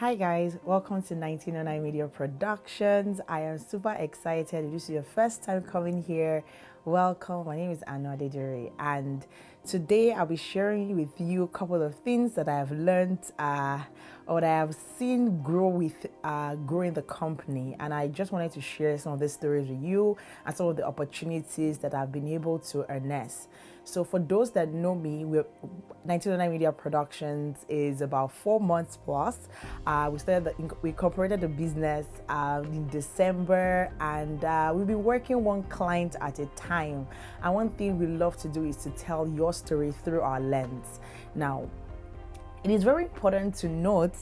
Hi guys, welcome to 1909 Media Productions. I am super excited. If this is your first time coming here, welcome. My name is ADEWUSI, and today I'll be sharing with you a couple of things that I have learned or that I have seen growing the company. And I just wanted to share some of these stories with you and some of the opportunities that I've been able to harness. So for those that know me, 1909 Media Productions is about 4 months plus. We incorporated the business in December, and we've been working one client at a time. And one thing we love to do is to tell your story through our lens. Now, it is very important to note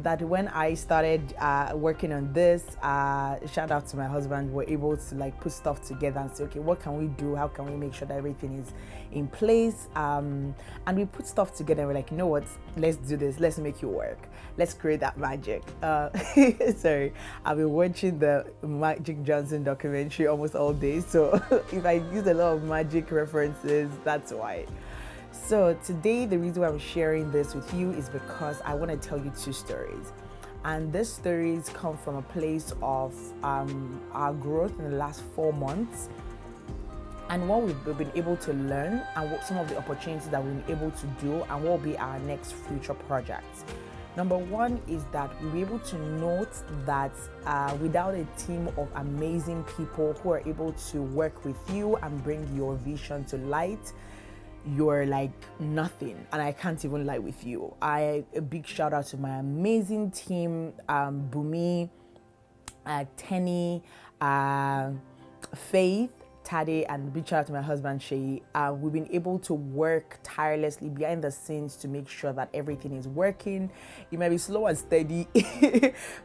that when I started working on this, shout out to my husband, we're able to put stuff together and say, okay, what can we do? How can we make sure that everything is in place? And we put stuff together and we're like, you know what? Let's do this. Let's make it work. Let's create that magic. Sorry, I've been watching the Magic Johnson documentary almost all day. So if I use a lot of magic references, that's why. So today, the reason why I'm sharing this with you is because I want to tell you two stories. And these stories come from a place of our growth in the last 4 months and what we've been able to learn and what some of the opportunities that we've been able to do and what will be our next future projects. Number one is that we'll be able to note that without a team of amazing people who are able to work with you and bring your vision to light, you're like nothing, and I can't even lie with you. A big shout out to my amazing team, Bumi, Tenny, Faith, Tade, and big shout out to my husband Shay. We've been able to work tirelessly behind the scenes to make sure that everything is working. It might be slow and steady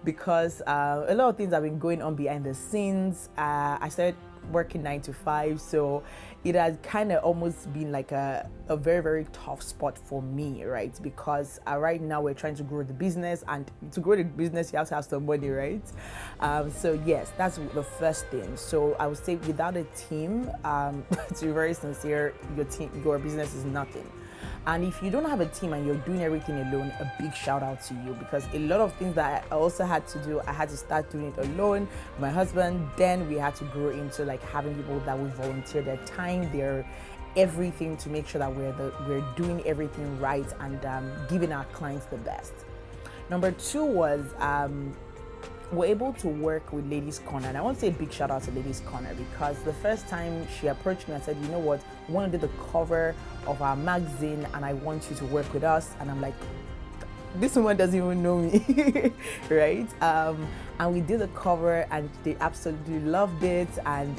because a lot of things have been going on behind the scenes. I started working 9 to 5, so it has kind of almost been like a very, very tough spot for me, right? Because right now we're trying to grow the business, and to grow the business you have to have some money, right? So yes, that's the first thing. So I would say without a team, to be very sincere, your business is nothing. And if you don't have a team and you're doing everything alone, a big shout out to you, because a lot of things that I also had to do, I had to start doing it alone. My husband, then we had to grow into having people that would volunteer their time, their everything to make sure that we're doing everything right and giving our clients the best. Number two was we're able to work with Ladies Corner. And I want to say a big shout out to Ladies Corner because the first time she approached me and said, you know what, we want to do the cover of our magazine and I want you to work with us. And I'm like, this woman doesn't even know me, right? And we did the cover and they absolutely loved it. And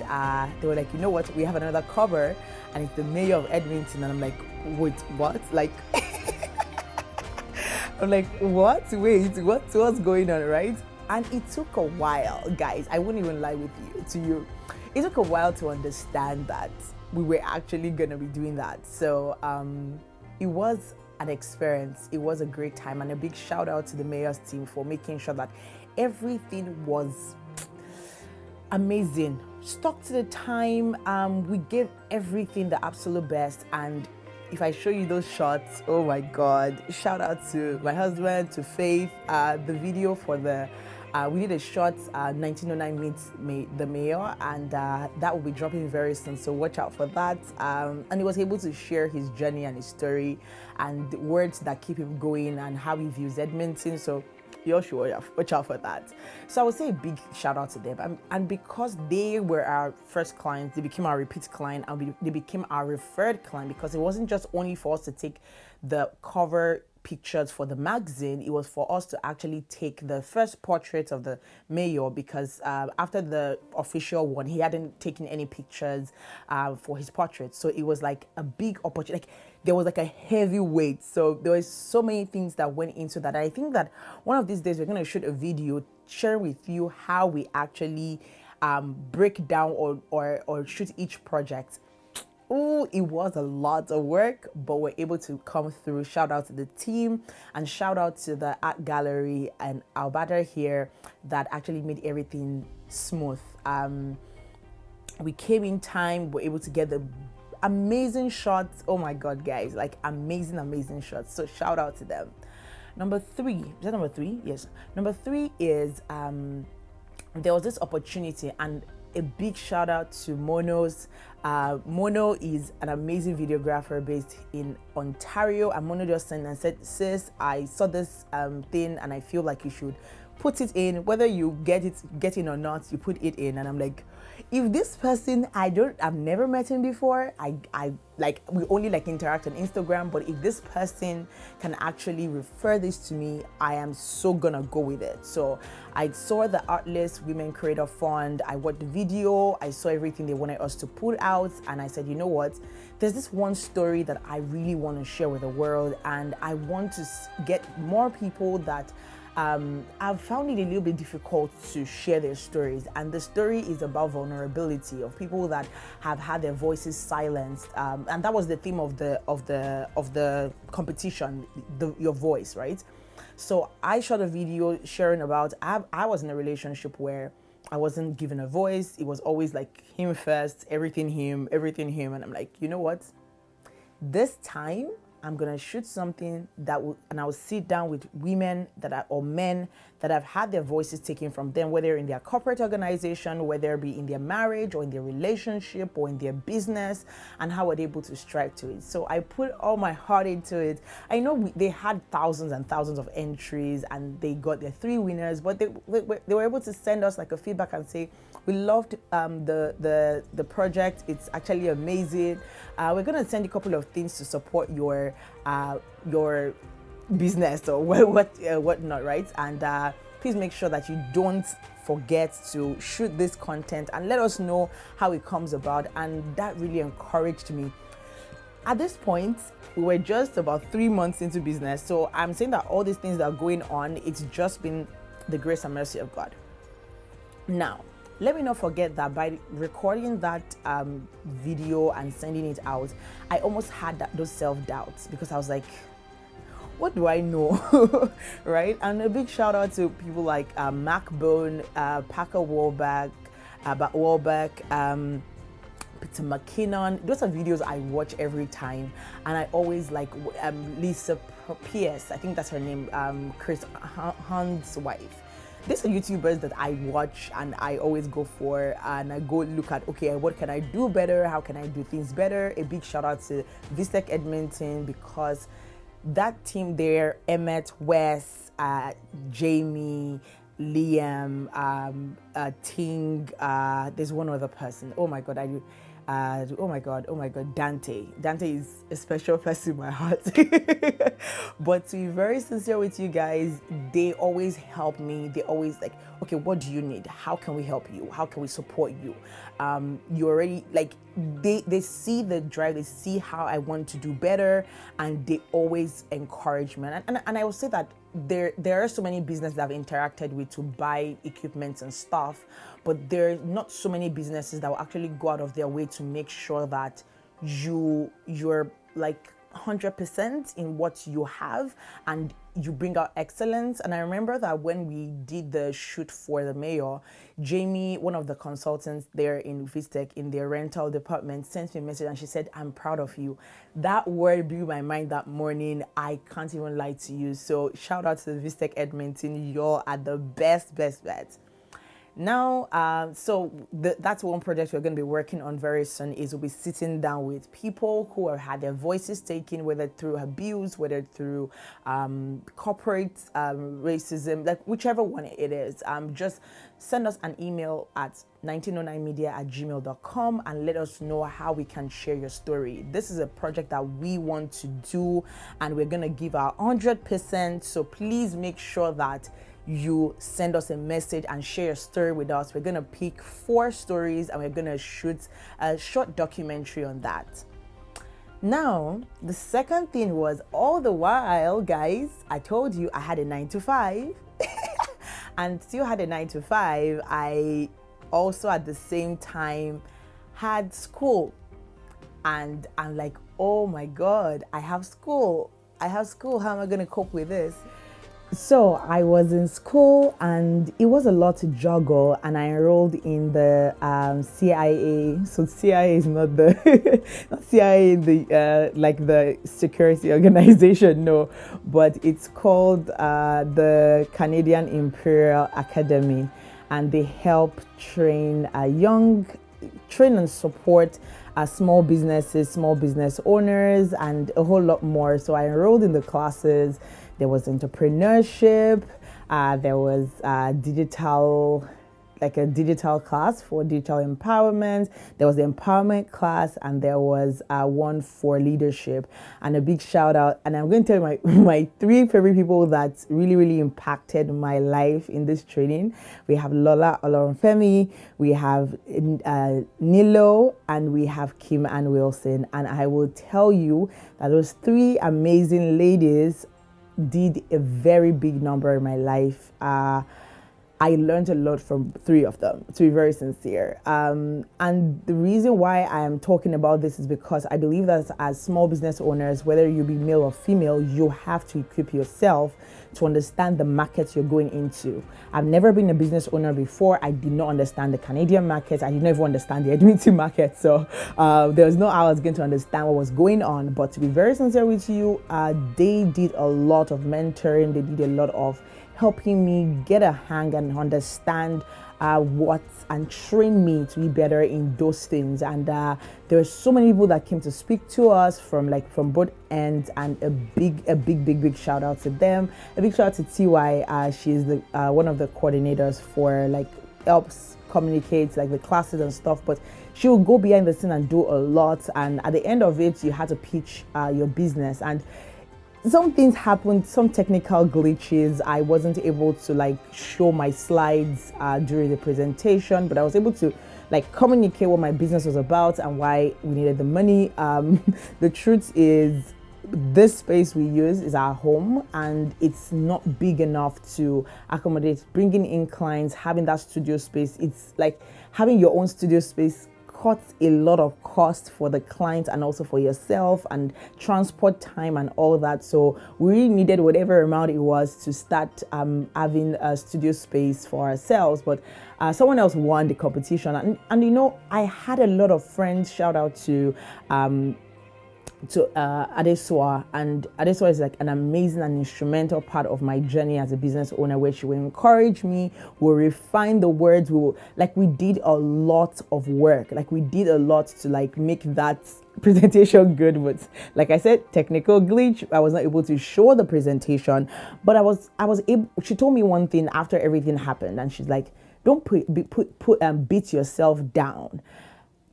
they were like, you know what, we have another cover and it's the mayor of Edmonton. And I'm like, wait, what? I'm like, what? Wait, what's going on, right? And it took a while, guys. I wouldn't even lie to you. It took a while to understand that we were actually gonna be doing that. So it was an experience. It was a great time, and a big shout out to the mayor's team for making sure that everything was amazing. Stuck to the time. We gave everything the absolute best, and if I show you those shots, oh my God! Shout out to my husband, to Faith. The video for we did a short 1909 meets the mayor, and that will be dropping very soon, so watch out for that. And he was able to share his journey and his story and words that keep him going and how he views Edmonton, so you all should watch out for that. So I would say a big shout out to them, and because they were our first clients, they became our repeat client, and they became our referred client, because it wasn't just only for us to take the cover pictures for the magazine, it was for us to actually take the first portrait of the mayor, because after the official one he hadn't taken any pictures for his portrait, so it was like a big opportunity. There was a heavy weight, so there was so many things that went into that. I think that one of these days we're going to shoot a video, share with you how we actually break down or shoot each project. Oh, it was a lot of work, but we're able to come through. Shout out to the team and shout out to the art gallery and Alberta here that actually made everything smooth. We came in time, we're able to get the amazing shots. Oh my God, guys, amazing shots. So shout out to them. Number three, is that number three? Yes. Number three is there was this opportunity, and a big shout out to Mono's. Mono is an amazing videographer based in Ontario, and Mono just sent and said, sis, I saw this thing and I feel like you should put it in, whether you get in or not, you put it in. And I'm like, if this person, I've never met him before, I like, we only like interact on Instagram, but if this person can actually refer this to me, I am so gonna go with it. So I saw the Artlist Women Creator Fund, I watched the video, I saw everything they wanted us to put out, and I said, you know what, there's this one story that I really want to share with the world, and I want to get more people that I've found it a little bit difficult to share their stories, and the story is about vulnerability of people that have had their voices silenced, and that was the theme of the competition, your voice, right? So I shot a video sharing about I was in a relationship where I wasn't given a voice. It was always like him first, everything him, and I'm like, you know what? This time I'm gonna shoot something and I will sit down with women or men that have had their voices taken from them, whether in their corporate organization, whether it be in their marriage or in their relationship or in their business, and how were they able to strive to it. So I put all my heart into it. I know they had thousands and thousands of entries and they got their 3 winners, but they were able to send us like a feedback and say, we loved the project. It's actually amazing. We're gonna send a couple of things to support your business or whatnot, right? And please make sure that you don't forget to shoot this content and let us know how it comes about. And that really encouraged me. At this point, we were just about 3 months into business, so I'm saying that all these things that are going on, it's just been the grace and mercy of God. Now, let me not forget that by recording that video and sending it out, I almost had those self-doubts, because I was like, what do I know? Right? And a big shout out to people like Mac Bone, Packer Warbeck, Peter McKinnon. Those are videos I watch every time, and I always like Lisa Pierce, I think that's her name, Chris Hunt's wife. These are YouTubers that I watch and I always go for, and I go look at, okay, what can I do better? How can I do things better? A big shout out to VSTEC Edmonton, because that team there, Emmett, Wes, Jamie, Liam, Ting, there's one other person. Oh my God, oh my God, Dante. Dante is a special person in my heart. But to be very sincere with you guys, they always help me. They always like, okay, what do you need? How can we help you? How can we support you? You already, like, they see the drive, they see how I want to do better, and they always encourage me. And I will say that there are so many businesses that I've interacted with to buy equipment and stuff, but there are not so many businesses that will actually go out of their way to make sure that you're like 100% in what you have and you bring out excellence. And I remember that when we did the shoot for the mayor, Jamie, one of the consultants there in VSTEC in their rental department, sent me a message and she said, I'm proud of you. That word blew my mind that morning. I can't even lie to you. So shout out to the VSTEC Edmonton. Y'all are the best bet. Now, so that's one project we're going to be working on very soon, is we'll be sitting down with people who have had their voices taken, whether through abuse, whether through corporate racism, like whichever one it is. Just send us an email at 1909media@gmail.com and let us know how we can share your story. This is a project that we want to do and we're going to give our 100%. So please make sure that you send us a message and share your story with us. We're going to pick 4 stories and we're going to shoot a short documentary on that. Now, the second thing was, all the while, guys, I told you I had a 9 to 5 and still had a 9 to 5. I also at the same time had school, and I'm like, oh my God, I have school. How am I going to cope with this? So I was in school and it was a lot to juggle, and I enrolled in the CIA. So CIA is not the not CIA in the like the security organization, no, but it's called the Canadian Imperial Academy, and they help train train and support small businesses, small business owners, and a whole lot more. So I enrolled in the classes. There was entrepreneurship. There was like a digital class for digital empowerment. There was the empowerment class, and there was one for leadership. And a big shout out. And I'm going to tell you my three favorite people that really, really impacted my life in this training. We have Lola Olorunfemi, we have Nilo, and we have Kim Ann Wilson. And I will tell you that those three amazing ladies did a very big number in my life. I learned a lot from three of them, to be very sincere. And the reason why I am talking about this is because I believe that as small business owners, whether you be male or female, you have to equip yourself to understand the market you're going into. I've never been a business owner before. I did not understand the Canadian market. I did not even understand the Edmonton market. So there was no how I was going to understand what was going on. But to be very sincere with you, they did a lot of mentoring. They did a lot of helping me get a hang and understand what and train me to be better in those things. And there were so many people that came to speak to us from both ends, and a big shout out to them. A big shout out to TY. She's the one of the coordinators for helps communicate the classes and stuff, but she will go behind the scene and do a lot. And at the end of it, you had to pitch your business, and some things happened, some technical glitches. I wasn't able to show my slides during the presentation, but I was able to communicate what my business was about and why we needed the money. The truth is, this space we use is our home, and it's not big enough to accommodate bringing in clients, having that studio space. It's like having your own studio space cuts a lot of cost for the client and also for yourself, and transport time and all that. So we really needed whatever amount it was to start having a studio space for ourselves. But someone else won the competition, and I had a lot of friends. Shout out to ADEWUSI, and ADEWUSI is an amazing and instrumental part of my journey as a business owner, where she will encourage me, will refine the words, we did a lot of work, we did a lot to make that presentation good. But like I said, technical glitch, I was not able to show the presentation, but I was able. She told me one thing after everything happened, and she's like, don't beat yourself down.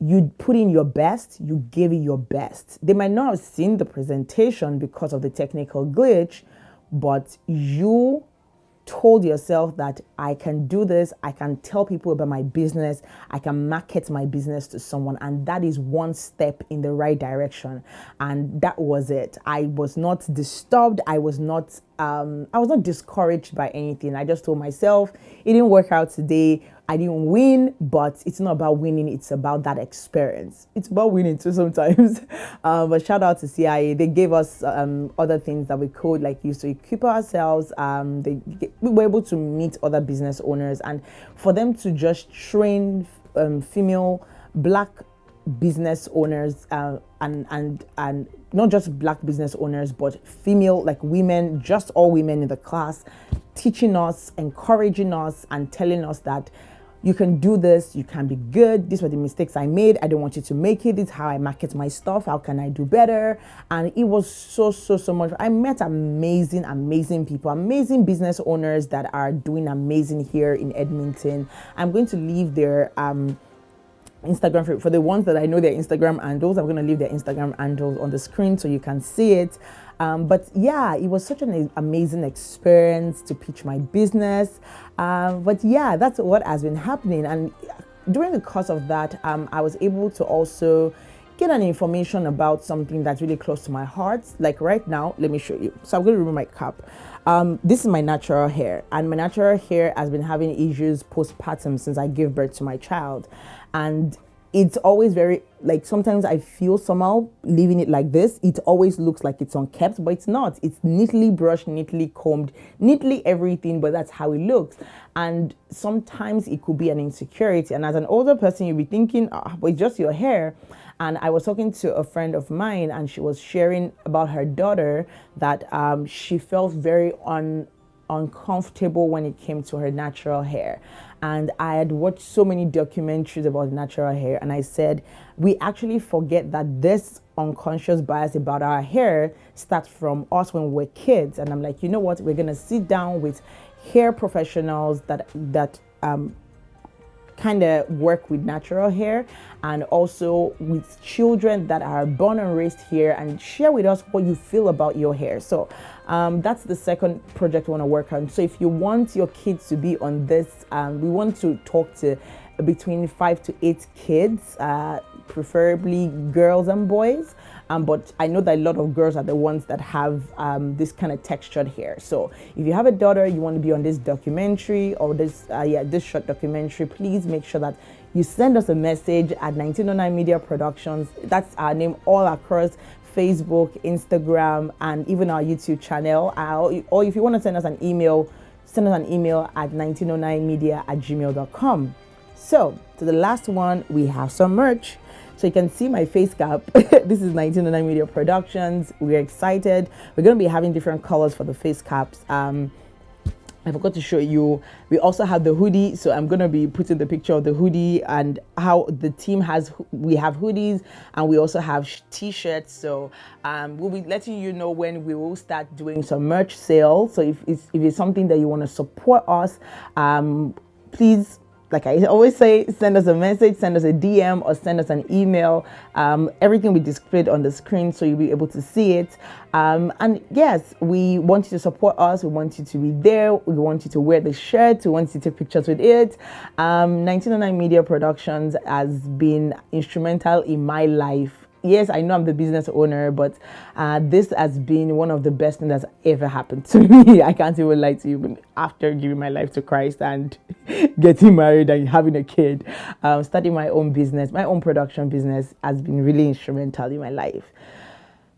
You put in your best, you gave it your best. They might not have seen the presentation because of the technical glitch, but you told yourself that I can do this, I can tell people about my business, I can market my business to someone, and that is one step in the right direction. And that was it. I was not disturbed. I was not discouraged by anything. I just told myself, it didn't work out today. I didn't win, but it's not about winning. It's about that experience. It's about winning too sometimes. But shout out to CIA. They gave us other things that we could use to equip ourselves. We were able to meet other business owners, and for them to just train female Black business owners and not just Black business owners, but female women, just all women in the class, teaching us, encouraging us, and telling us that you can do this, you can be good. These were the mistakes I made. I don't want you to make it. This is how I market my stuff. How can I do better? And it was so much. I met amazing people, amazing business owners that are doing amazing here in Edmonton. I'm going to leave their Instagram for the ones that I know their Instagram handles. I'm going to leave their Instagram handles on the screen so you can see it. But yeah, it was such an amazing experience to pitch my business. But yeah, that's what has been happening. And during the course of that, I was able to also get an information about something that's really close to my heart. Right now, let me show you. So I'm going to remove my cap. This is my natural hair, and my natural hair has been having issues postpartum since I gave birth to my child. And it's always very, like, sometimes I feel somehow leaving it like this, it always looks like it's unkept, but it's not. It's neatly brushed, neatly combed, neatly everything, but that's how it looks. And sometimes it could be an insecurity. And as an older person, you'll be thinking, but it's just your hair. And I was talking to a friend of mine, and she was sharing about her daughter that she felt very uncomfortable when it came to her natural hair. And I had watched so many documentaries about natural hair, and I said, we actually forget that this unconscious bias about our hair starts from us when we're kids. And I'm like, you know what, we're gonna sit down with hair professionals that kind of work with natural hair, and also with children that are born and raised here, and share with us what you feel about your hair. So that's the second project we want to work on. So if you want your kids to be on this, we want to talk to between 5 to 8 kids, preferably girls and boys. But I know that a lot of girls are the ones that have this kind of textured hair. So if you have a daughter, you want to be on this documentary or this short documentary, please make sure that you send us a message at 1909 Media Productions. That's our name all across Facebook, Instagram, and even our YouTube channel. Or if you want to send us an email at 1909media@gmail.com. So to the last one, we have some merch. So you can see my face cap. This is 1909 Media Productions. We're excited. We're going to be having different colors for the face caps. I forgot to show you, we also have the hoodie. So I'm going to be putting the picture of the hoodie and how the team we have hoodies, and we also have t-shirts. So we'll be letting you know when we will start doing some merch sale. So if it's something that you want to support us, please, like I always say, send us a message, send us a DM, or send us an email. Everything will be displayed on the screen, so you'll be able to see it. And yes, we want you to support us. We want you to be there. We want you to wear the shirt. We want you to take pictures with it. 1909 Media Productions has been instrumental in my life. Yes, I know I'm the business owner, but this has been one of the best things that's ever happened to me. I can't even lie to you, but after giving my life to Christ and getting married and having a kid, starting my own business, my own production business has been really instrumental in my life.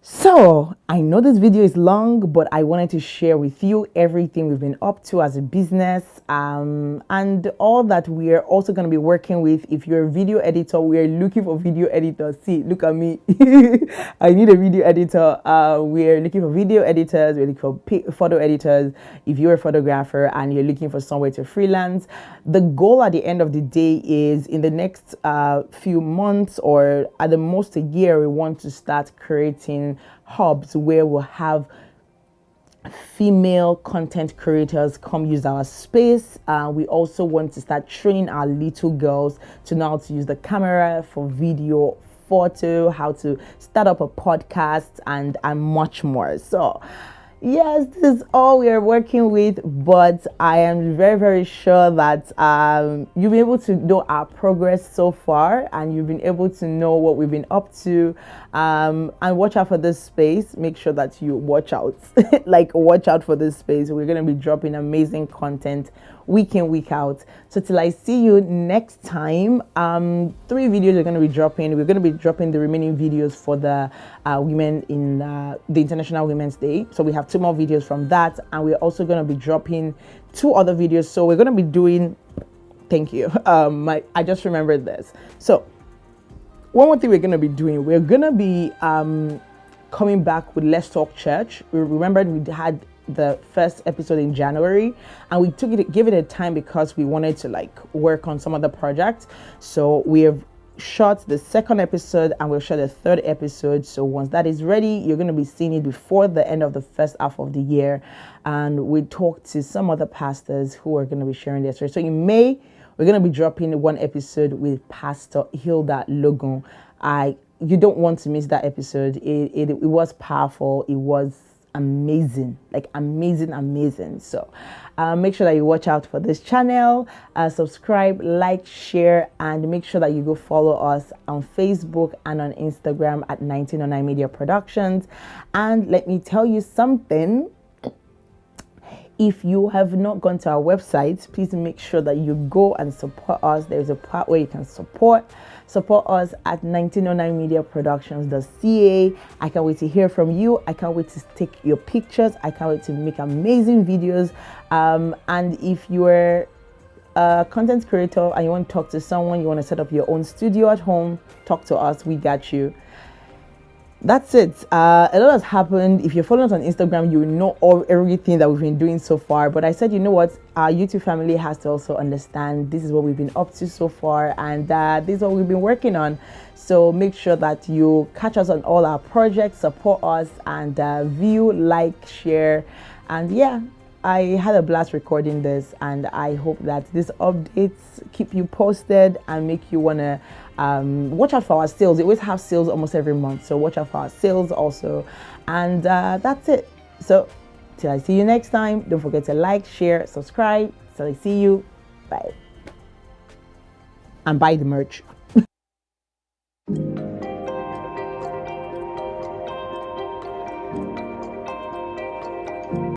So I know this video is long, but I wanted to share with you everything we've been up to as a business, and all that we are also going to be working with. If you're a video editor, we are looking for video editors. See, look at me. I need a video editor. We're looking for video editors. We're looking for photo editors. If you're a photographer and you're looking for somewhere to freelance, the goal at the end of the day is in the next few months, or at the most a year, we want to start creating hubs where we'll have female content creators come use our space. We also want to start training our little girls to know how to use the camera for video, photo, how to start up a podcast, and much more. So yes, this is all we are working with, but I am very, very sure that you'll be able to know our progress so far, and you've been able to know what we've been up to, and watch out for this space. Make sure that you watch out, like watch out for this space. We're going to be dropping amazing content week in, week out. So till I see you next time, 3 videos are going to be dropping. We're going to be dropping the remaining videos for the women in the International Women's Day. So we have 2 more videos from that, and we're also going to be dropping 2 other videos. So we're going to be doing, thank you, I just remembered this. So one more thing we're going to be doing, we're going to be coming back with Let's Talk Church. We remembered we had the first episode in January, and we give it a time because we wanted to like work on some other projects. So we have shot the 2nd episode, and we'll shot the 3rd episode. So once that is ready, you're going to be seeing it before the end of the first half of the year. And we talked to some other pastors who are going to be sharing their story. So in May, we're going to be dropping 1 episode with Pastor Hilda Logan. You don't want to miss that episode. It was powerful. It was amazing, like amazing. So make sure that you watch out for this channel, subscribe, like, share, and make sure that you go follow us on Facebook and on Instagram at 1909 Media Productions. And let me tell you something, If you have not gone to our website, please make sure that you go and support us. There's a part where you can support us at 1909Media Productions.ca. I can't wait to hear from you. I can't wait to take your pictures. I can't wait to make amazing videos. And if you're a content creator and you want to talk to someone, you want to set up your own studio at home, talk to us. We got you. That's it. A lot has happened. If you're following us on Instagram, you know everything that we've been doing so far. But I said, you know what? Our YouTube family has to also understand this is what we've been up to so far, and this is what we've been working on. So make sure that you catch us on all our projects, support us, and view, like, share. And yeah, I had a blast recording this, and I hope that these updates keep you posted and make you want to watch out for our sales. We always have sales almost every month, so watch out for our sales also. And that's it. So till I see you next time, don't forget to like, share, subscribe. Till I see you, bye. And buy the merch.